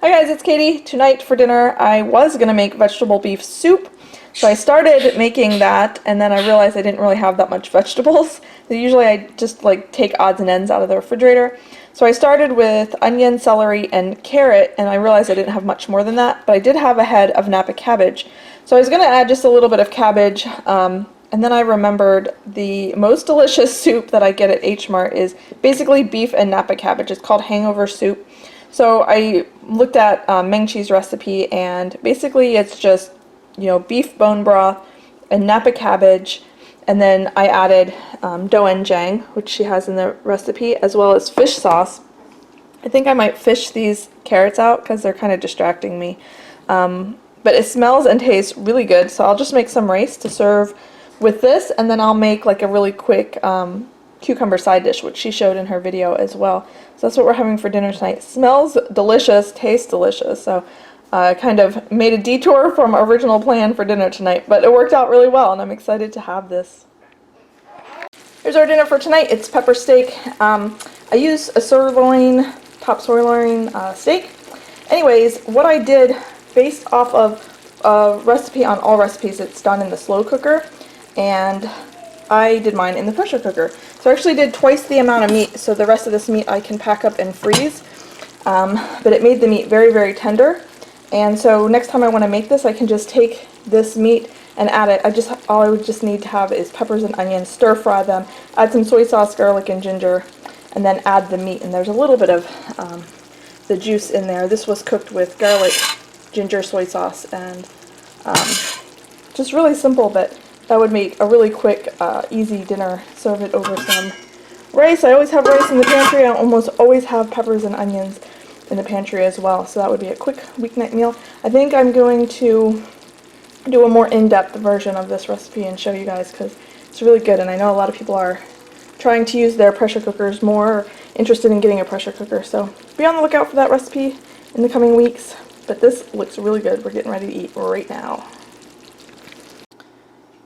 Hi guys, it's Katie. Tonight for dinner I was going to make vegetable beef soup. So I started making that and then I realized I didn't really have that much vegetables. So usually I just take odds and ends out of the refrigerator. So I started with onion, celery, and carrot, and I realized I didn't have much more than that, but I did have a head of Napa cabbage. So I was going to add just a little bit of cabbage, and then I remembered the most delicious soup that I get at H Mart is basically beef and Napa cabbage. It's called hangover soup. So I looked at Meng Chi's recipe, and basically it's just, beef bone broth and Napa cabbage, and then I added doenjang, which she has in the recipe, as well as fish sauce. I think I might fish these carrots out because they're kind of distracting me. But it smells and tastes really good, so I'll just make some rice to serve with this, and then I'll make a really quick cucumber side dish, which she showed in her video as well. So that's what we're having for dinner tonight. Smells delicious, tastes delicious. So I kind of made a detour from our original plan for dinner tonight, but it worked out really well, and I'm excited to have this. Here's our dinner for tonight. It's pepper steak. I use a sirloin, top sirloin steak. Anyways, what I did based off of a recipe on All Recipes, it's done in the slow cooker, and I did mine in the pressure cooker. So I actually did twice the amount of meat, so the rest of this meat I can pack up and freeze. But it made the meat very, very tender. And so next time I want to make this, I can just take this meat and add it. All I would just need to have is peppers and onions, stir fry them, add some soy sauce, garlic, and ginger, and then add the meat. And there's a little bit of the juice in there. This was cooked with garlic, ginger, soy sauce, and just really simple, but that would make a really quick, easy dinner. Serve it over some rice. I always have rice in the pantry. I almost always have peppers and onions in the pantry as well. So that would be a quick weeknight meal. I think I'm going to do a more in-depth version of this recipe and show you guys because it's really good. And I know a lot of people are trying to use their pressure cookers more, or interested in getting a pressure cooker. So be on the lookout for that recipe in the coming weeks. But this looks really good. We're getting ready to eat right now.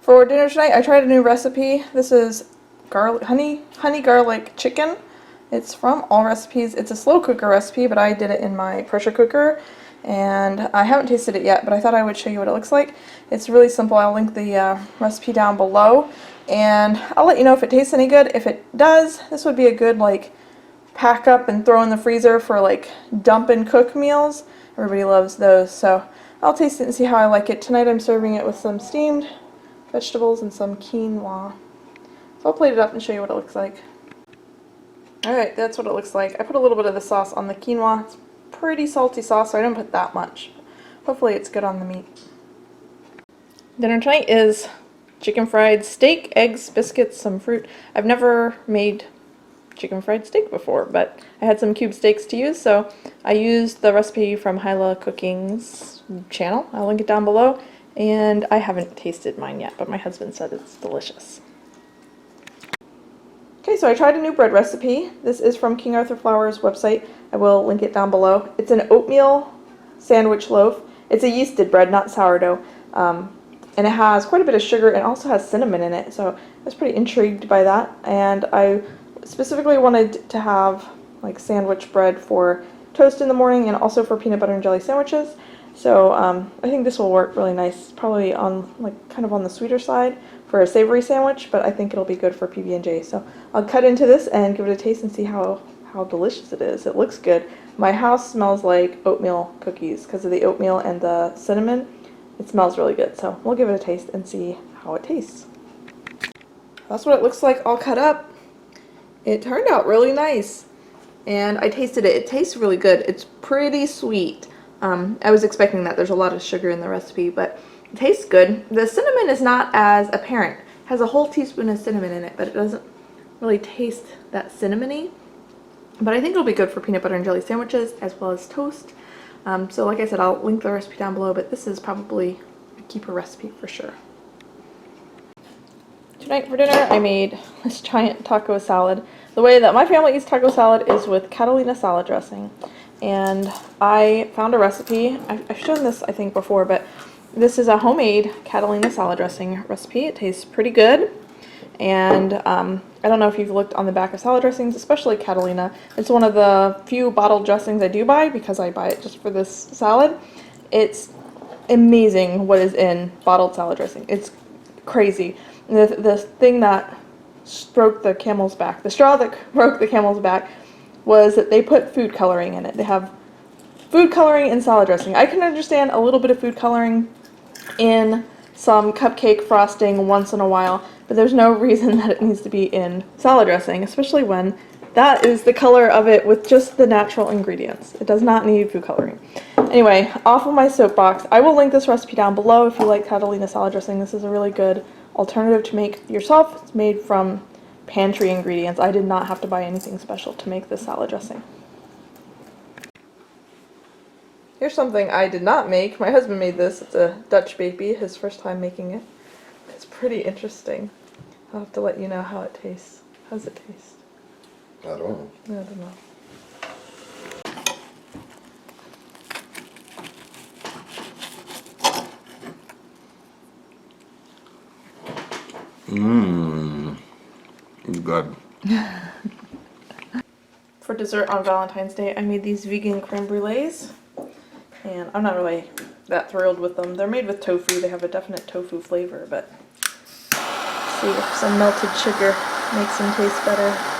For dinner tonight, I tried a new recipe. This is honey garlic chicken. It's from All Recipes. It's a slow cooker recipe, but I did it in my pressure cooker, and I haven't tasted it yet, but I thought I would show you what it looks like. It's really simple. I'll link the recipe down below, and I'll let you know if it tastes any good. If it does, this would be a good pack up and throw in the freezer for dump and cook meals. Everybody loves those, so I'll taste it and see how I like it. Tonight I'm serving it with some steamed vegetables and some quinoa. So I'll plate it up and show you what it looks like. Alright, that's what it looks like. I put a little bit of the sauce on the quinoa. It's pretty salty sauce, so I didn't put that much. Hopefully it's good on the meat. Dinner tonight is chicken fried steak, eggs, biscuits, some fruit. I've never made chicken fried steak before, but I had some cube steaks to use, so I used the recipe from Hyla Cooking's channel. I'll link it down below. And I haven't tasted mine yet, but my husband said it's delicious. Okay, so I tried a new bread recipe. This is from King Arthur Flour's website. I will link it down below. It's an oatmeal sandwich loaf. It's a yeasted bread, not sourdough. And it has quite a bit of sugar and also has cinnamon in it, so I was pretty intrigued by that. And I specifically wanted to have sandwich bread for toast in the morning and also for peanut butter and jelly sandwiches. So I think this will work really nice. Probably on kind of on the sweeter side for a savory sandwich, but I think it'll be good for PB&J. So I'll cut into this and give it a taste and see how delicious it is. It looks good. My house smells like oatmeal cookies because of the oatmeal and the cinnamon. It smells really good. So we'll give it a taste and see how it tastes. That's what it looks like all cut up. It turned out really nice. And I tasted it. It tastes really good. It's pretty sweet. I was expecting that. There's a lot of sugar in the recipe, but it tastes good. The cinnamon is not as apparent. It has a whole teaspoon of cinnamon in it, but it doesn't really taste that cinnamony. But I think it'll be good for peanut butter and jelly sandwiches as well as toast. So like I said, I'll link the recipe down below, but this is probably a keeper recipe for sure. Tonight for dinner, I made this giant taco salad. The way that my family eats taco salad is with Catalina salad dressing. And I found a recipe. I've shown this I think before, but this is a homemade Catalina salad dressing recipe. It tastes pretty good, and I don't know if you've looked on the back of salad dressings, especially Catalina. It's one of the few bottled dressings I do buy because I buy it just for this salad. It's amazing what is in bottled salad dressing. It's crazy. The thing that broke the camel's back, the straw that broke the camel's back, was that they put food coloring in it. They have food coloring in salad dressing. I can understand a little bit of food coloring in some cupcake frosting once in a while, but there's no reason that it needs to be in salad dressing, especially when that is the color of it with just the natural ingredients. It does not need food coloring. Anyway, off of my soapbox, I will link this recipe down below if you like Catalina salad dressing. This is a really good alternative to make yourself. It's made from pantry ingredients. I did not have to buy anything special to make this salad dressing. Here's something I did not make. My husband made this. It's a Dutch baby, his first time making it. It's pretty interesting. I'll have to let you know how it tastes. How does it taste? I don't know. I don't know. Mmm. It's good. For dessert on Valentine's Day, I made these vegan creme brulees. And I'm not really that thrilled with them. They're made with tofu. They have a definite tofu flavor, but see if some melted sugar makes them taste better.